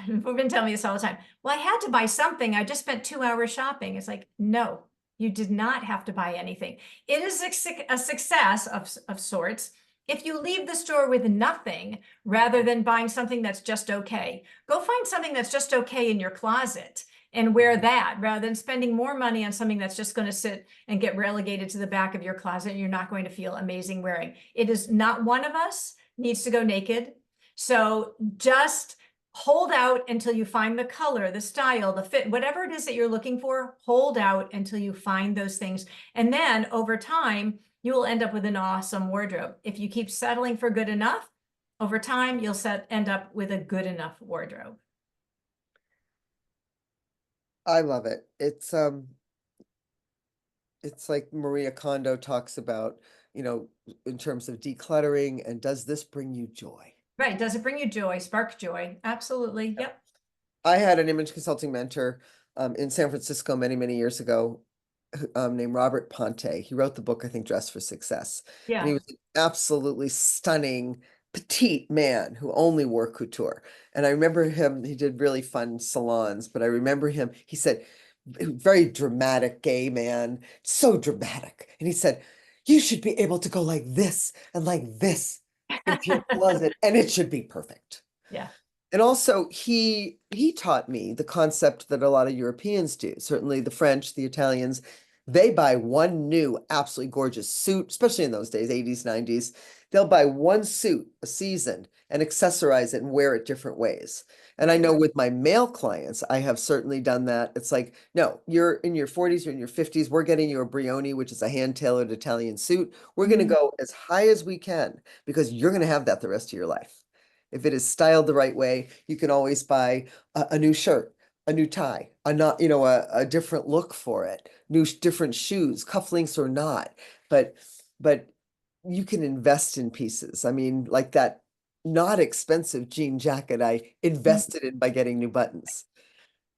women tell me this all the time. Well, I had to buy something. I just spent 2 hours shopping. It's like, no, you did not have to buy anything. It is a success of sorts if you leave the store with nothing rather than buying something that's just okay. Go find something that's just okay in your closet and wear that rather than spending more money on something that's just going to sit and get relegated to the back of your closet and you're not going to feel amazing wearing. It is not one of us needs to go naked. So just hold out until you find the color, the style, the fit, whatever it is that you're looking for, hold out until you find those things. And then over time, you will end up with an awesome wardrobe. If you keep settling for good enough, over time, you'll end up with a good enough wardrobe. I love it. It's like Maria Kondo talks about, in terms of decluttering and does this bring you joy? Right. Does it bring you joy? Spark joy? Absolutely. Yep. I had an image consulting mentor in San Francisco many, many years ago named Robert Ponte. He wrote the book, I think, Dress for Success. And he Yeah. was an absolutely stunning, petite man who only wore couture. And I remember him, he did really fun salons, but I remember him, he said, very dramatic gay man, so dramatic. And he said, you should be able to go like this and like this into your closet, and it should be perfect. Yeah. And also he taught me the concept that a lot of Europeans do, certainly the French, the Italians, they buy one new absolutely gorgeous suit, especially in those days, 80s, 90s. They'll buy one suit a season and accessorize it and wear it different ways. And I Right. know with my male clients, I have certainly done that. It's like, no, you're in your 40s, you're in your 50s. We're getting you a Brioni, which is a hand-tailored Italian suit. We're going to go as high as we can because you're going to have that the rest of your life. If it is styled the right way, you can always buy a new shirt, a new tie, a different look for it, different shoes, cufflinks or not. But you can invest in pieces. I mean, like that not expensive jean jacket I invested in by getting new buttons.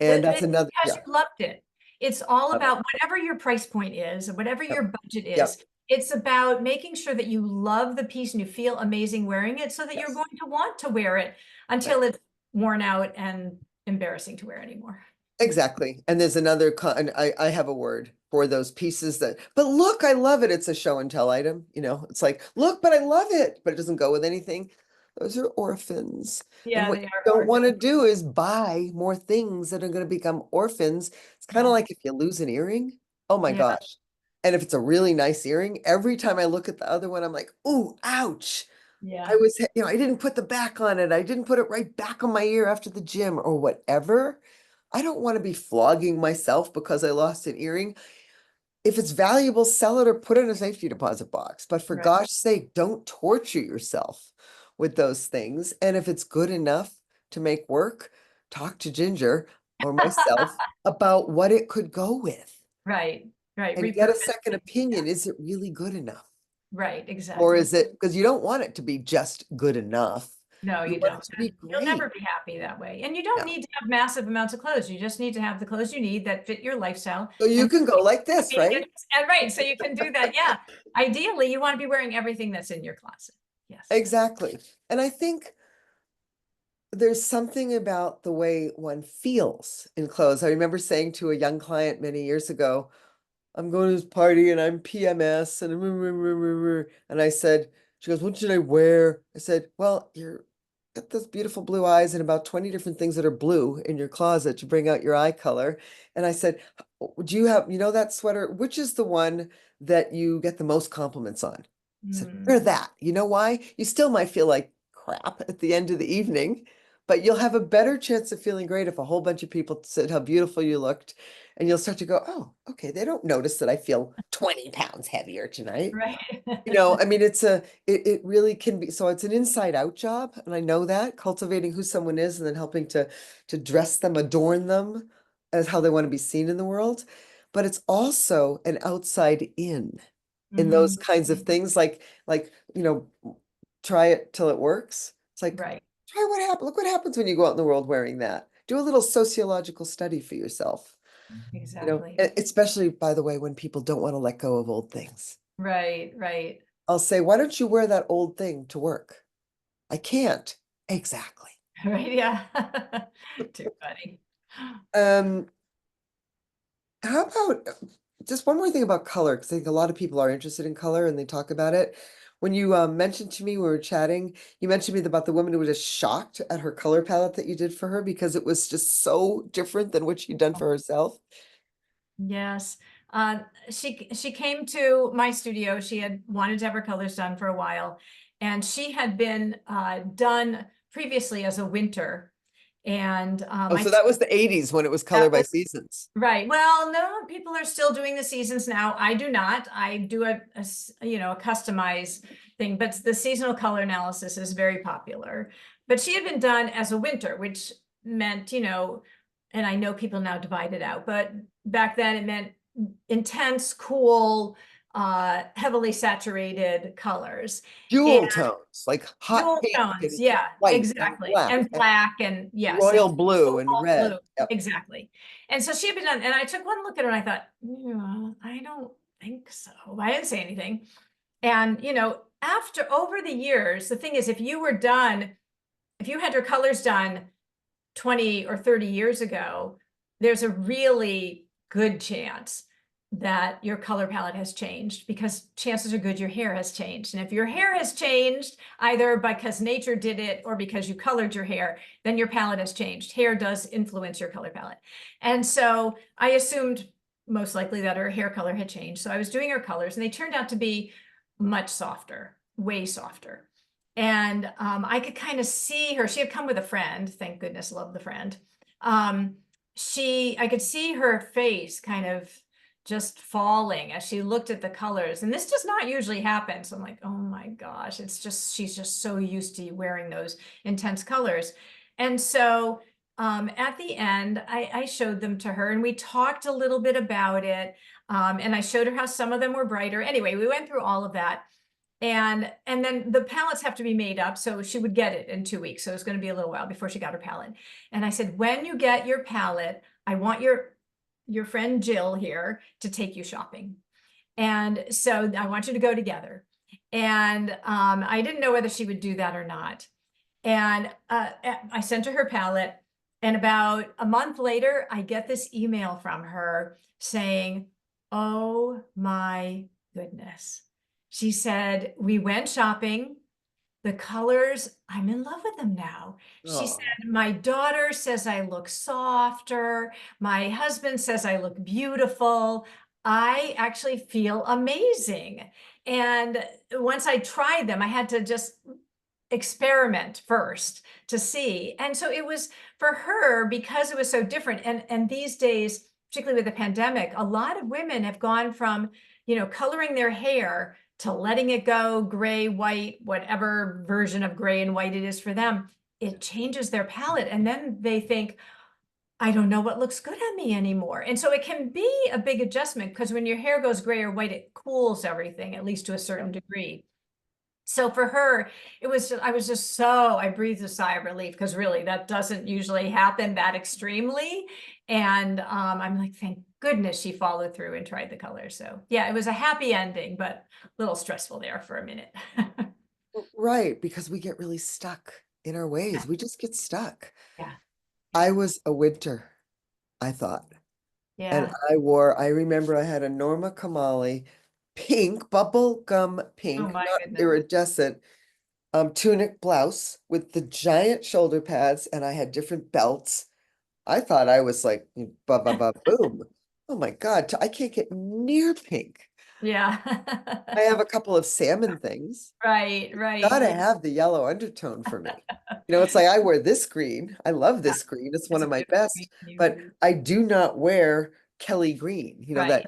And that's another, Because yeah, you loved it. It's all love it. about whatever your price point is, whatever Yep, your budget yep, is. It's about making sure that you love the piece and you feel amazing wearing it so that you're yes, going to want to wear it right. until it's worn out and embarrassing to wear anymore. Exactly. And there's another, and I have a word for those pieces but look, I love it. It's a show and tell item. It's like, look, but I love it, but it doesn't go with anything. Those are orphans. And Yeah, what they you are don't want to orphans. do is buy more things that are going to become orphans. It's kind of Yeah. like if you lose an earring. Oh my Yeah. gosh. And if it's a really nice earring, every time I look at the other one, I'm like, ooh, ouch. I Yeah. was, I didn't put the back on it. I didn't put it right back on my ear after the gym or whatever. I don't want to be flogging myself because I lost an earring. If it's valuable, sell it or put it in a safety deposit box. But for Right. gosh sake, don't torture yourself with those things. And if it's good enough to make work, talk to Ginger or myself about what it could go with Right. Right. and get a Repurpose second it. Yeah. opinion. Is it really good enough? Right. Or Exactly. is it because you don't want it to be just good enough? No, You you want it don't. to be And you'll never great. be happy that way. And you don't No. need to have massive amounts of clothes. You just need to have the clothes you need that fit your lifestyle. So you And, can go like this, right? and right, so you can do that. Yeah. Ideally, you want to be wearing everything that's in your closet. Yes. Exactly. And I think there's something about the way one feels in clothes. I remember saying to a young client many years ago, I'm going to this party and I'm PMS and I said, she goes, what should I wear? I said, well, you're got those beautiful blue eyes and about 20 different things that are blue in your closet to bring out your eye color. And I said, do you have, that sweater? Which is the one that you get the most compliments on? I said, wear Mm, that. You know why? You still might feel like crap at the end of the evening, but you'll have a better chance of feeling great if a whole bunch of people said how beautiful you looked. And you'll start to go, oh, okay, they don't notice that I feel 20 pounds heavier tonight. right. I mean, it really can be, so it's an inside out job. And I know that cultivating who someone is and then helping to dress them, adorn them as how they want to be seen in the world. But it's also an outside in those Mhm. kinds of things, like, try it till it works. It's like, Right, try what happens. Look what happens when you go out in the world wearing that. Do a little sociological study for yourself. exactly. Especially, by the way, when people don't want to let go of old things. Right, right. I'll say, why don't you wear that old thing to work? I can't. Exactly. Right, yeah. Too funny. Um, how about just one more thing about color, because I think a lot of people are interested in color and they talk about it. When you mentioned to me, we were chatting, you mentioned to me about the woman who was just shocked at her color palette that you did for her because it was just so different than what she'd done for herself. Yes. Uh, she came to my studio. She had wanted to have her colors done for a while, and she had been done previously as a winter. And Oh, I so took that was the 80s when it was color that by seasons. right. Well, no, people are still doing the seasons now. I do not. I do a customized thing, but the seasonal color analysis is very popular. But she had been done as a winter, which meant, and I know people now divide it out, but back then it meant intense, cool, heavily saturated colors. And Jewel tones, like hot jewel pink tones, and yeah, white and exactly. black And and black and yes, royal and blue and cobalt blue. red. Yep. Exactly. And so she had been done, and I took one look at her and I thought, yeah, I don't think so. I didn't say anything. And after over the years, the thing is, if you had your colors done 20 or 30 years ago, there's a really good chance that your color palette has changed because chances are good your hair has changed. And if your hair has changed, either because nature did it or because you colored your hair, then your palette has changed. Hair does influence your color palette. And so I assumed most likely that her hair color had changed. So I was doing her colors and they turned out to be much softer, way softer. And I could kind of see her. She had come with a friend. Thank goodness, love the friend. I could see her face kind of just falling as she looked at the colors. And this does not usually happen. So I'm like, oh my gosh, she's just so used to wearing those intense colors. And so at the end, I showed them to her and we talked a little bit about it. And I showed her how some of them were brighter. Anyway, we went through all of that. And then the palettes have to be made up. So she would get it in 2 weeks. So it was going to be a little while before she got her palette. And I said, when you get your palette, I want your friend Jill here to take you shopping. And so I want you to go together. And I didn't know whether she would do that or not. And I sent her palette. And about a month later, I get this email from her saying, oh my goodness. She said, we went shopping. The colors, I'm in love with them now. She said, Oh, my daughter says I look softer. My husband says I look beautiful. I actually feel amazing. And once I tried them, I had to just experiment first to see. And so it was for her because it was so different. And these days, particularly with the pandemic, a lot of women have gone from, coloring their hair to letting it go gray, white, whatever version of gray and white it is for them. It changes their palette. And then they think, I don't know what looks good on me anymore. And so it can be a big adjustment because when your hair goes gray or white, it cools everything, at least to a certain degree. So for her, I breathed a sigh of relief because really that doesn't usually happen that extremely. And I'm like, thank goodness she followed through and tried the color. So yeah, it was a happy ending, but a little stressful there for a minute. right, because we get really stuck in our ways. We just get stuck. Yeah, I yeah, was a winter, I thought. And Yeah. I remember I had a Norma Kamali pink, bubble gum Oh pink, my not goodness. iridescent, tunic blouse with the giant shoulder pads, and I had different belts. I thought I was like, ba ba ba boom. Oh my God, I can't get near pink. Yeah. I have a couple of salmon things. Right, right. Gotta Yeah. have the yellow undertone for me. It's like I wear this green. I love Yeah. this green. It's one It's a of my beautiful green best, hue. but I do not wear Kelly green. Right.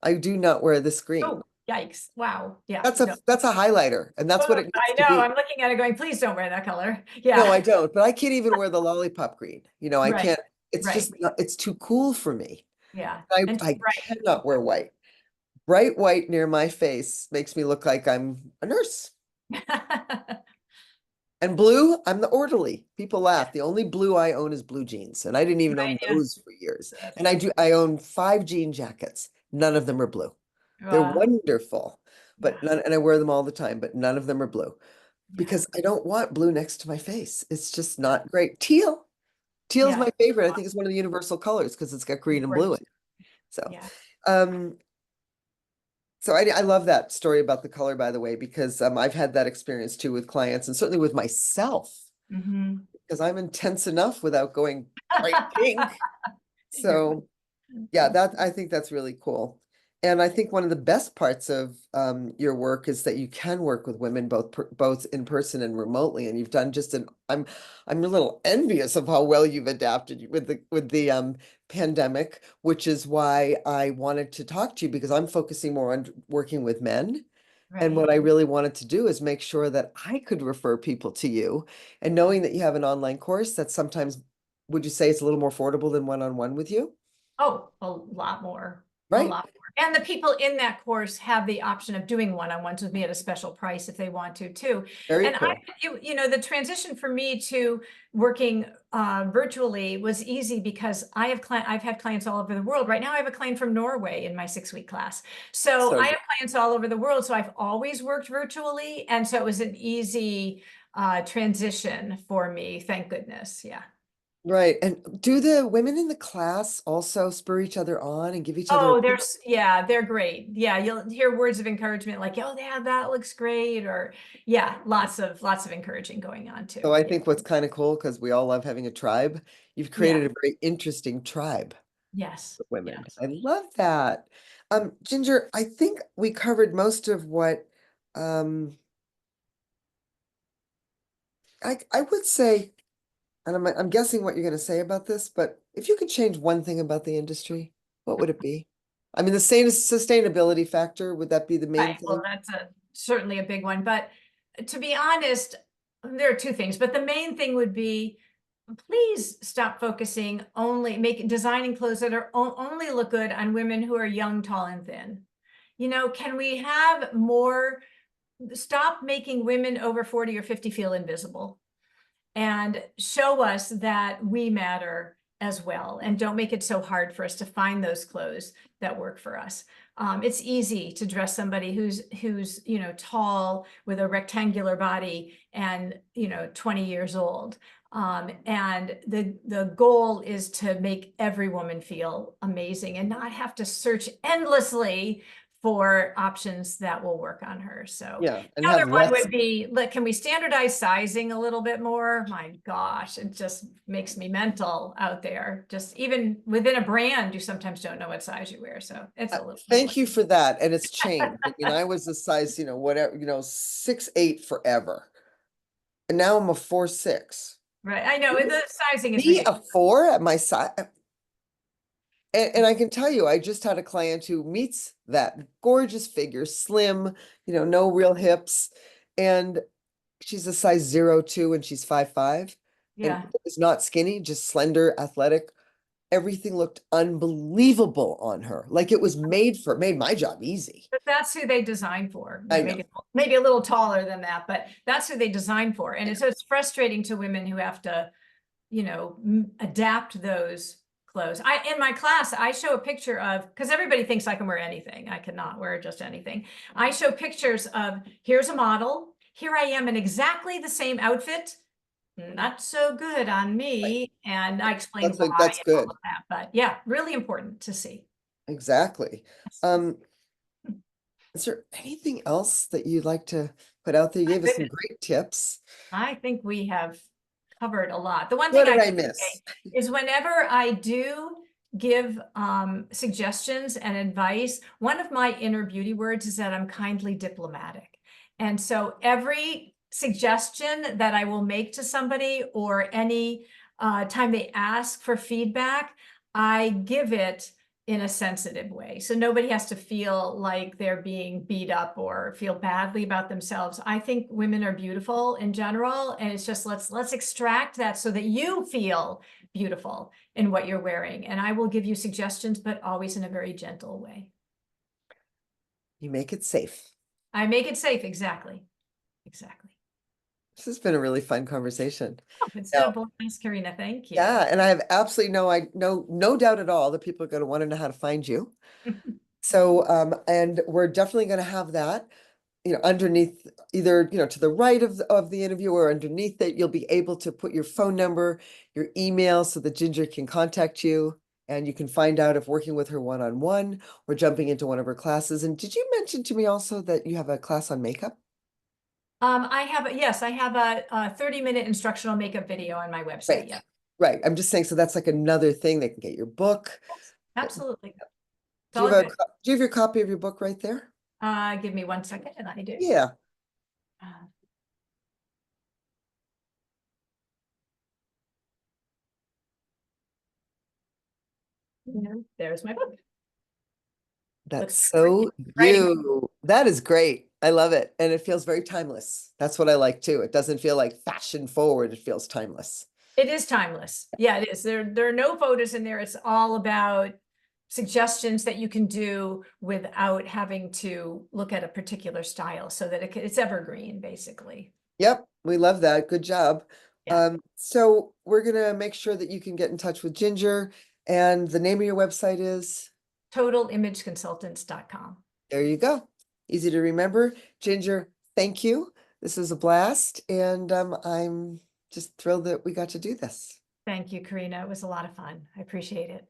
I do not wear this green. Oh, yikes. Wow. Yeah. That's No. a highlighter, and that's what Oh, it needs I to know. be. I'm looking at it going, please don't wear that color. No, Yeah. I don't, but I can't even wear the lollipop green. I Right. can't, it's Right. just not, it's too cool for me. Yeah. I, And too I bright. cannot wear white. Bright white near my face makes me look like I'm a nurse. And blue, I'm the orderly. People laugh. The only blue I own is blue jeans, and I didn't even Right. own Yeah. those for years. That's And I own 5 jean jackets. None of them are blue. They're wow. wonderful, Yeah. and I wear them all the time, but none of them are blue Yeah. because I don't want blue next to my face. It's just not great. Teal. Teal's Yeah. my favorite. I think it's one of the universal colors because it's got green and blue in Gorgeous. it. So, Yeah. um, I love that story about the color, by the way, because I've had that experience too with clients and certainly with myself Hmm. because I'm intense enough without going bright pink. You're fine. So yeah, I think that's really cool. And I think one of the best parts of your work is that you can work with women both in person and remotely. And you've done just I'm a little envious of how well you've adapted with the pandemic, which is why I wanted to talk to you because I'm focusing more on working with men. And Right. what I really wanted to do is make sure that I could refer people to you. And knowing that you have an online course that sometimes, would you say it's a little more affordable than one-on-one with you? Oh, a lot more, a Right? lot more. And the people in that course have the option of doing one-on-ones with me at a special price if they want to too. Very And cool. the transition for me to working virtually was easy because I've had clients all over the world. Right now I have a client from Norway in my 6-week class. So So I good. have clients all over the world. So I've always worked virtually. And so it was an easy transition for me. Thank goodness. Yeah. Right. And do the women in the class also spur each other on and give each other Oh, yeah, they're great. Yeah, you'll hear words of encouragement like, "Oh, yeah, that looks great," or yeah, lots of encouraging going on so too. I Yeah. think what's kind of cool because we all love having a tribe. You've Yeah. created a very interesting tribe Yes. of women. Yes. I love that. Ginger, I think we covered most of what I would say, and I'm guessing what you're going to say about this, but if you could change one thing about the industry, what would it be? I mean, the same sustainability factor, would that be the main Right. Well, thing? that's certainly a big one. But to be honest, there are two things. But the main thing would be please stop focusing designing clothes that are only look good on women who are young, tall, and thin. Can we have more? Stop making women over 40 or 50 feel invisible and show us that we matter as well. And don't make it so hard for us to find those clothes that work for us. It's easy to dress somebody who's tall with a rectangular body and 20 years old. And the goal is to make every woman feel amazing and not have to search endlessly for options that will work on her. So Yeah, and the other have one less. would be, look, can we standardize sizing a little bit more? My gosh, it just makes me mental out there. Just even within a brand, you sometimes don't know what size you wear. So it's a little Thank you annoying. for that. And it's changed. I mean, I was a size, whatever, 6'8" forever. And now I'm a 4'6". Right. I know the sizing is Be ridiculous. a 4 at my size. And I can tell you, I just had a client who meets that gorgeous figure, slim, no real hips. And she's a size 02 and she's 5'5". And Yeah. is not skinny, just slender, athletic. Everything looked unbelievable on her. Like it was made my job easy. But that's who they design for. I know. Maybe a little taller than that, but that's who they design for. And so it's frustrating to women who have to adapt those clothes. In my class, I show a picture of, because everybody thinks I can wear anything. I cannot wear just anything. I show pictures of, here's a model. Here I am in exactly the same outfit not so good on me. And I explained why That's and all good. of that. But yeah, really important to see. Exactly. Is there anything else that you'd like to put out there? You My gave us some goodness, great tips. I think we have covered a lot. The one What thing I did I can miss? say is whenever I do give suggestions and advice, one of my inner beauty words is that I'm kindly diplomatic. And so every suggestion that I will make to somebody or any time they ask for feedback, I give it in a sensitive way. So nobody has to feel like they're being beat up or feel badly about themselves. I think women are beautiful in general, and it's just let's extract that so that you feel beautiful in what you're wearing. And I will give you suggestions, but always in a very gentle way. You make it safe. I make it safe, exactly. Exactly. This has been a really fun conversation. Oh, it's been Now, a blast, Karina. Thank you. yeah, and I have absolutely no doubt at all that people are going to want to know how to find you. So, and we're definitely going to have that, underneath either, to the right of the interview or underneath it, you'll be able to put your phone number, your email so that Ginger can contact you and you can find out if working with her one-on-one or jumping into one of her classes. And did you mention to me also that you have a class on makeup? Yes, I have a 30-minute instructional makeup video on my website. Right. Yeah. Right. I'm just saying, so that's like another thing. They can get your book. Yes, absolutely. It's Do you all have good. do you have your copy of your book right there? Give me 1 second and I do. Yeah. Uh, There's my book. That's Looks like so writing. you. That is great. I love it. And it feels very timeless. That's what I like too. It doesn't feel like fashion forward. It feels timeless. It is timeless. Yeah, it is. There are no photos in there. It's all about suggestions that you can do without having to look at a particular style so that it's evergreen, basically. Yep, we love that. Good job. Yeah. So we're gonna make sure that you can get in touch with Ginger, and the name of your website is, Totalimageconsultants.com. there you go. Easy to remember. Ginger, thank you. This was a blast, and I'm just thrilled that we got to do this. Thank you, Karina. It was a lot of fun. I appreciate it.